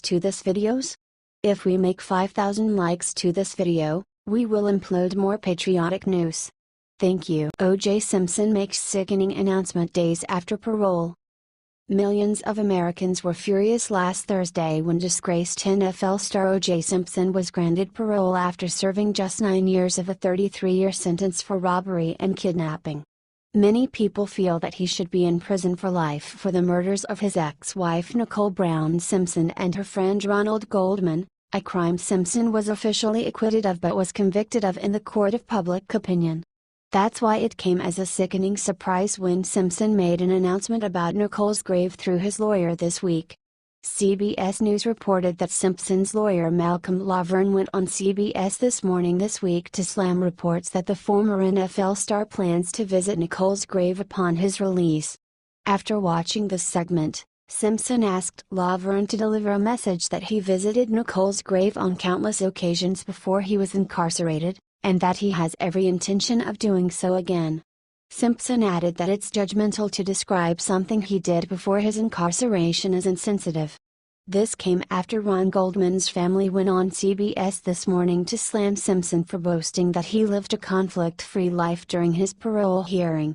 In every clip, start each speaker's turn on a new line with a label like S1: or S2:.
S1: likes to this videos? If we make 5,000 likes to this video, we will upload more patriotic news. Thank you. O.J. Simpson makes sickening announcement days after parole. Millions of Americans were furious last Thursday when disgraced NFL star O.J. Simpson was granted parole after serving just 9 years of a 33-year sentence for robbery and kidnapping. Many people feel that he should be in prison for life for the murders of his ex-wife Nicole Brown Simpson and her friend Ronald Goldman, a crime Simpson was officially acquitted of but was convicted of in the court of public opinion. That's why it came as a sickening surprise when Simpson made an announcement about Nicole's grave through his lawyer this week. CBS News reported that Simpson's lawyer Malcolm Laverne went on CBS This Morning this week to slam reports that the former NFL star plans to visit Nicole's grave upon his release. After watching this segment, Simpson asked Laverne to deliver a message that he visited Nicole's grave on countless occasions before he was incarcerated, and that he has every intention of doing so again. Simpson added that it's judgmental to describe something he did before his incarceration as insensitive. This came after Ron Goldman's family went on CBS This Morning to slam Simpson for boasting that he lived a conflict-free life during his parole hearing.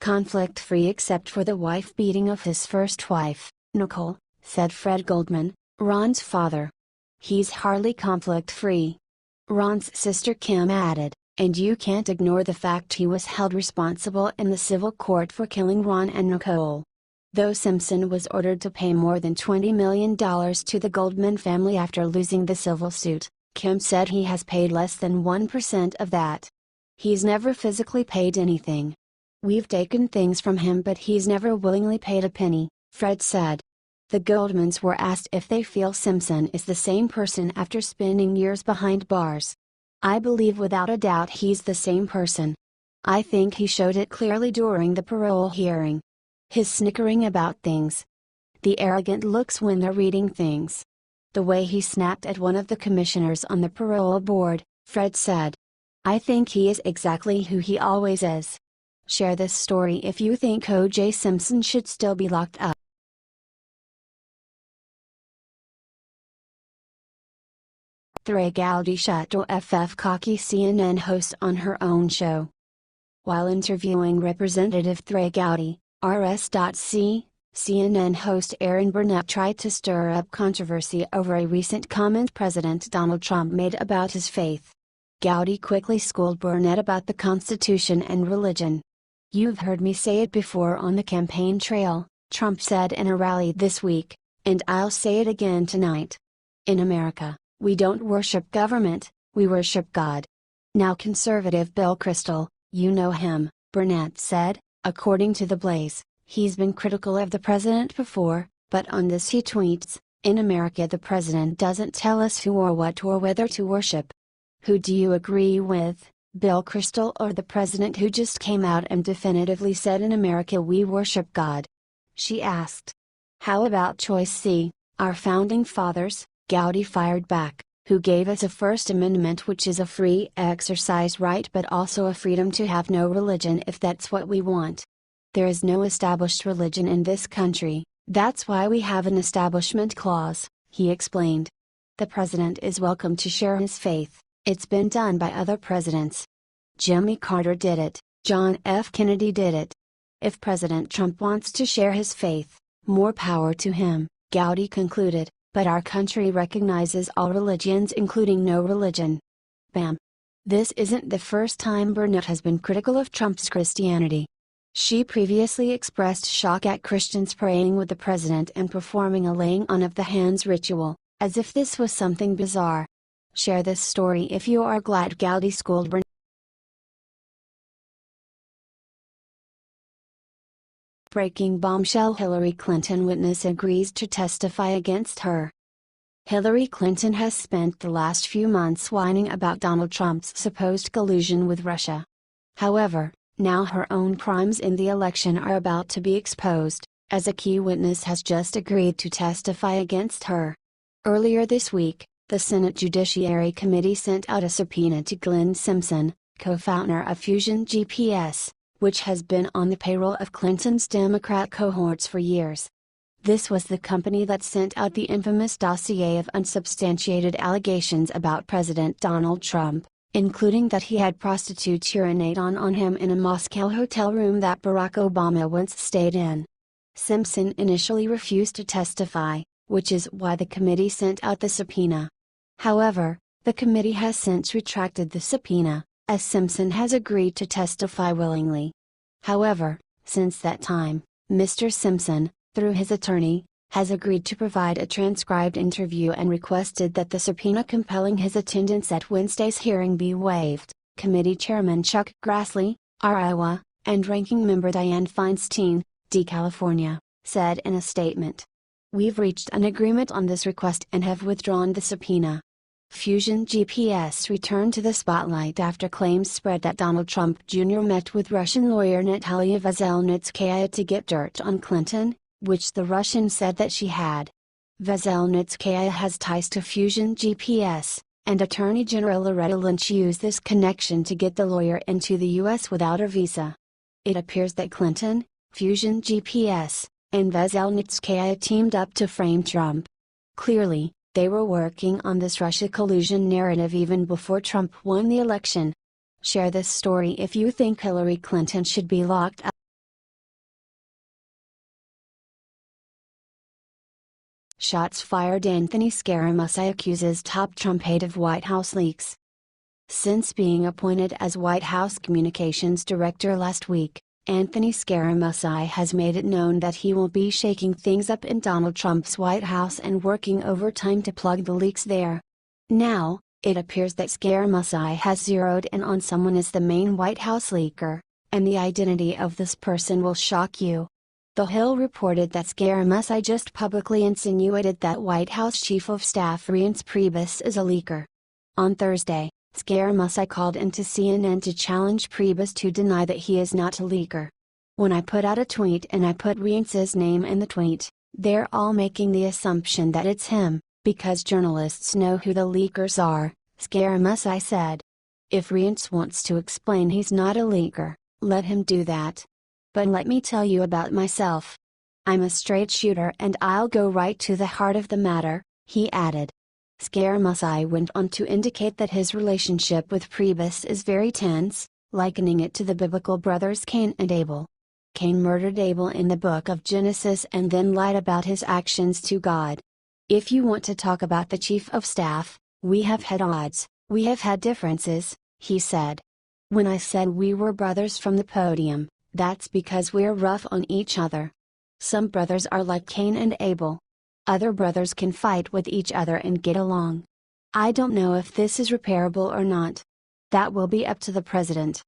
S1: Conflict-free except for the wife-beating of his first wife, Nicole, said Fred Goldman, Ron's father. He's hardly conflict-free. Ron's sister Kim added, and you can't ignore the fact he was held responsible in the civil court for killing Ron and Nicole. Though Simpson was ordered to pay more than $20 million to the Goldman family after losing the civil suit, Kim said he has paid less than 1% of that. He's never physically paid anything. We've taken things from him but he's never willingly paid a penny, Fred said. The Goldmans were asked if they feel Simpson is the same person after spending years behind bars. I believe without a doubt he's the same person. I think he showed it clearly during the parole hearing. His snickering about things. The arrogant looks when they're reading things. The way he snapped at one of the commissioners on the parole board, Fred said. I think he is exactly who he always is. Share this story if you think O.J. Simpson should still be locked up. Trey Gowdy shut off cocky CNN host on her own show. While interviewing Representative Trey Gowdy, RS.C, CNN host Erin Burnett tried to stir up controversy over a recent comment President Donald Trump made about his faith. Gowdy quickly schooled Burnett about the Constitution and religion. You've heard me say it before on the campaign trail, Trump said in a rally this week, and I'll say it again tonight. In America, we don't worship government, we worship God. Now conservative Bill Kristol, you know him, Burnett said, according to The Blaze, he's been critical of the president before, but on this he tweets, in America the president doesn't tell us who or what or whether to worship. Who do you agree with, Bill Kristol or the president who just came out and definitively said in America we worship God? She asked. How about choice C, our founding fathers? Gowdy fired back, who gave us a First Amendment which is a free exercise right but also a freedom to have no religion if that's what we want. There is no established religion in this country, that's why we have an establishment clause, he explained. The president is welcome to share his faith, it's been done by other presidents. Jimmy Carter did it, John F. Kennedy did it. If President Trump wants to share his faith, more power to him, Gowdy concluded. But our country recognizes all religions including no religion. Bam! This isn't the first time Burnett has been critical of Trump's Christianity. She previously expressed shock at Christians praying with the president and performing a laying on of the hands ritual, as if this was something bizarre. Share this story if you are glad Gowdy schooled Burnett. Breaking bombshell: Hillary Clinton witness agrees to testify against her. Hillary Clinton has spent the last few months whining about Donald Trump's supposed collusion with Russia. However, now her own crimes in the election are about to be exposed, as a key witness has just agreed to testify against her. Earlier this week, the Senate Judiciary Committee sent out a subpoena to Glenn Simpson, co-founder of Fusion GPS, which has been on the payroll of Clinton's Democrat cohorts for years. This was the company that sent out the infamous dossier of unsubstantiated allegations about President Donald Trump, including that he had prostitutes urinate on him in a Moscow hotel room that Barack Obama once stayed in. Simpson initially refused to testify, which is why the committee sent out the subpoena. However, the committee has since retracted the subpoena, as Simpson has agreed to testify willingly. However, since that time, Mr. Simpson, through his attorney, has agreed to provide a transcribed interview and requested that the subpoena compelling his attendance at Wednesday's hearing be waived. Committee Chairman Chuck Grassley, R. Iowa, and Ranking Member Dianne Feinstein, D. California, said in a statement. "We've reached an agreement on this request and have withdrawn the subpoena." Fusion GPS returned to the spotlight after claims spread that Donald Trump Jr. met with Russian lawyer Natalia Veselnitskaya to get dirt on Clinton, which the Russian said that she had. Veselnitskaya has ties to Fusion GPS, and Attorney General Loretta Lynch used this connection to get the lawyer into the U.S. without a visa. It appears that Clinton, Fusion GPS, and Veselnitskaya teamed up to frame Trump. Clearly, they were working on this Russia collusion narrative even before Trump won the election. Share this story if you think Hillary Clinton should be locked up. Shots fired. Anthony Scaramucci accuses top Trump aide of White House leaks. Since being appointed as White House Communications Director last week, Anthony Scaramucci has made it known that he will be shaking things up in Donald Trump's White House and working overtime to plug the leaks there. Now, it appears that Scaramucci has zeroed in on someone as the main White House leaker, and the identity of this person will shock you. The Hill reported that Scaramucci just publicly insinuated that White House Chief of Staff Reince Priebus is a leaker. On Thursday, Scaramucci called into CNN to challenge Priebus to deny that he is not a leaker. "When I put out a tweet and I put Reince's name in the tweet, they're all making the assumption that it's him, because journalists know who the leakers are," Scaramucci said. "If Reince wants to explain he's not a leaker, let him do that. But let me tell you about myself. I'm a straight shooter and I'll go right to the heart of the matter," he added. Scaramucci went on to indicate that his relationship with Priebus is very tense, likening it to the biblical brothers Cain and Abel. Cain murdered Abel in the book of Genesis and then lied about his actions to God. "If you want to talk about the chief of staff, we have had odds, we have had differences," he said. "When I said we were brothers from the podium, that's because we're rough on each other. Some brothers are like Cain and Abel. Other brothers can fight with each other and get along. I don't know if this is repairable or not. That will be up to the president."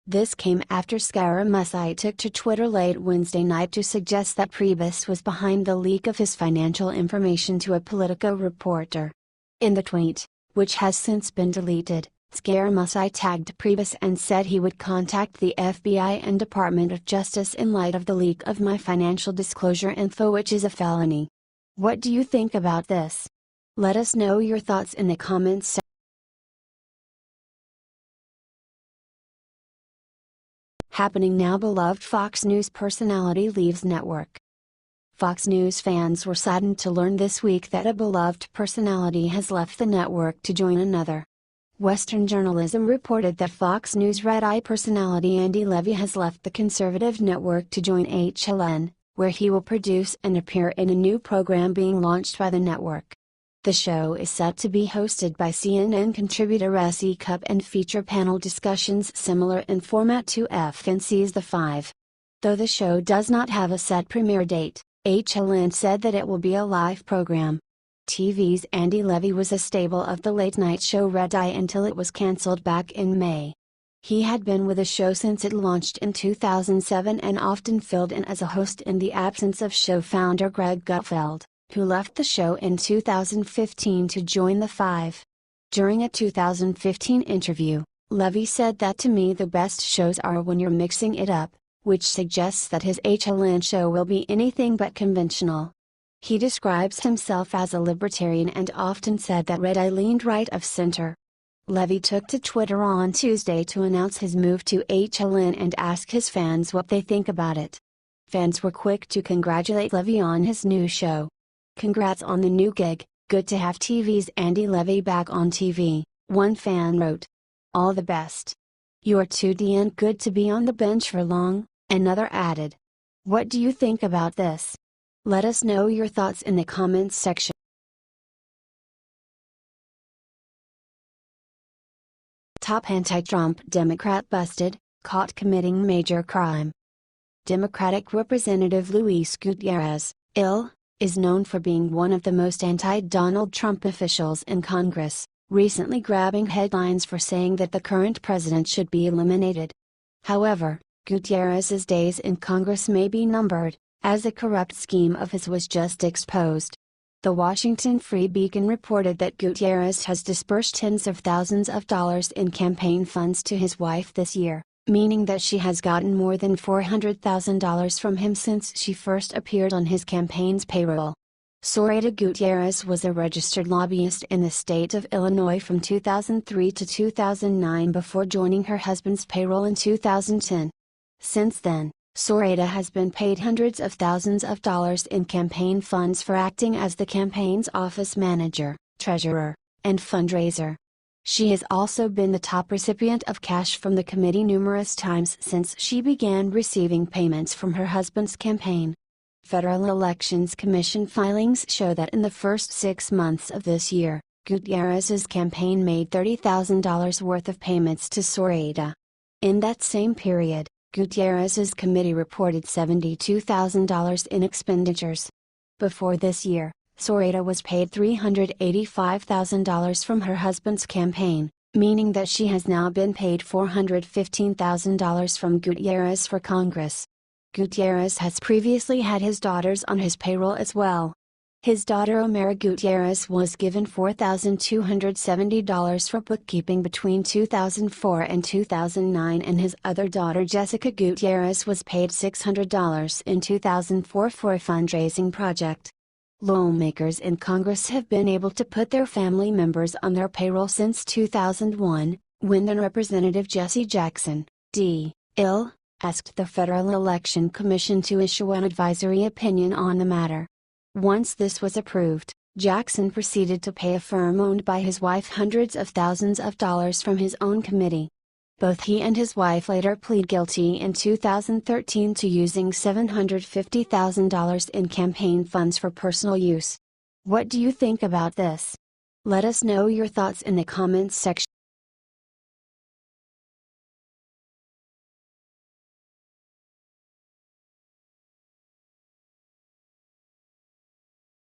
S1: This came after Scaramucci took to Twitter late Wednesday night to suggest that Priebus was behind the leak of his financial information to a Politico reporter. In the tweet, which has since been deleted, Scaramucci tagged Priebus and said he would contact the FBI and Department of Justice in light of the leak of my financial disclosure info, which is a felony. What do you think about this? Let us know your thoughts in the comments section. Happening now. Beloved Fox News personality leaves network. Fox News fans were saddened to learn this week that a beloved personality has left the network to join another. Western journalism reported that Fox News red-eye personality Andy Levy has left the conservative network to join HLN, where he will produce and appear in a new program being launched by the network. The show is set to be hosted by CNN contributor S.E. Cupp and feature panel discussions similar in format to FNC's The Five. Though the show does not have a set premiere date, HLN said that it will be a live program. TV's Andy Levy was a staple of the late-night show Red Eye until it was cancelled back in May. He had been with the show since it launched in 2007 and often filled in as a host in the absence of show founder Greg Gutfeld, who left the show in 2015 to join The Five. During a 2015 interview, Levy said that "to me the best shows are when you're mixing it up," which suggests that his HLN show will be anything but conventional. He describes himself as a libertarian and often said that Red Eye leaned right of center. Levy took to Twitter on Tuesday to announce his move to HLN and ask his fans what they think about it. Fans were quick to congratulate Levy on his new show. "Congrats on the new gig, good to have TV's Andy Levy back on TV," one fan wrote. "All the best. You're 2D and good to be on the bench for long," another added. What do you think about this? Let us know your thoughts in the comments section. Top anti-Trump Democrat busted, caught committing major crime. Democratic Representative Luis Gutierrez, ill, is known for being one of the most anti-Donald Trump officials in Congress, recently grabbing headlines for saying that the current president should be eliminated. However, Gutierrez's days in Congress may be numbered, as a corrupt scheme of his was just exposed. The Washington Free Beacon reported that Gutierrez has dispersed tens of thousands of dollars in campaign funds to his wife this year, meaning that she has gotten more than $400,000 from him since she first appeared on his campaign's payroll. Zoraida Gutierrez was a registered lobbyist in the state of Illinois from 2003 to 2009 before joining her husband's payroll in 2010. Since then, Zoraida has been paid hundreds of thousands of dollars in campaign funds for acting as the campaign's office manager, treasurer, and fundraiser. She has also been the top recipient of cash from the committee numerous times since she began receiving payments from her husband's campaign. Federal Elections Commission filings show that in the first 6 months of this year, Gutierrez's campaign made $30,000 worth of payments to Zoraida. In that same period, Gutierrez's committee reported $72,000 in expenditures. Before this year, Zoraida was paid $385,000 from her husband's campaign, meaning that she has now been paid $415,000 from Gutierrez for Congress. Gutierrez has previously had his daughters on his payroll as well. His daughter Omara Gutierrez was given $4,270 for bookkeeping between 2004 and 2009, and his other daughter Jessica Gutierrez was paid $600 in 2004 for a fundraising project. Lawmakers in Congress have been able to put their family members on their payroll since 2001, when then Representative Jesse Jackson, D.L., asked the Federal Election Commission to issue an advisory opinion on the matter. Once this was approved, Jackson proceeded to pay a firm owned by his wife hundreds of thousands of dollars from his own committee. Both he and his wife later plead guilty in 2013 to using $750,000 in campaign funds for personal use. What do you think about this? Let us know your thoughts in the comments section.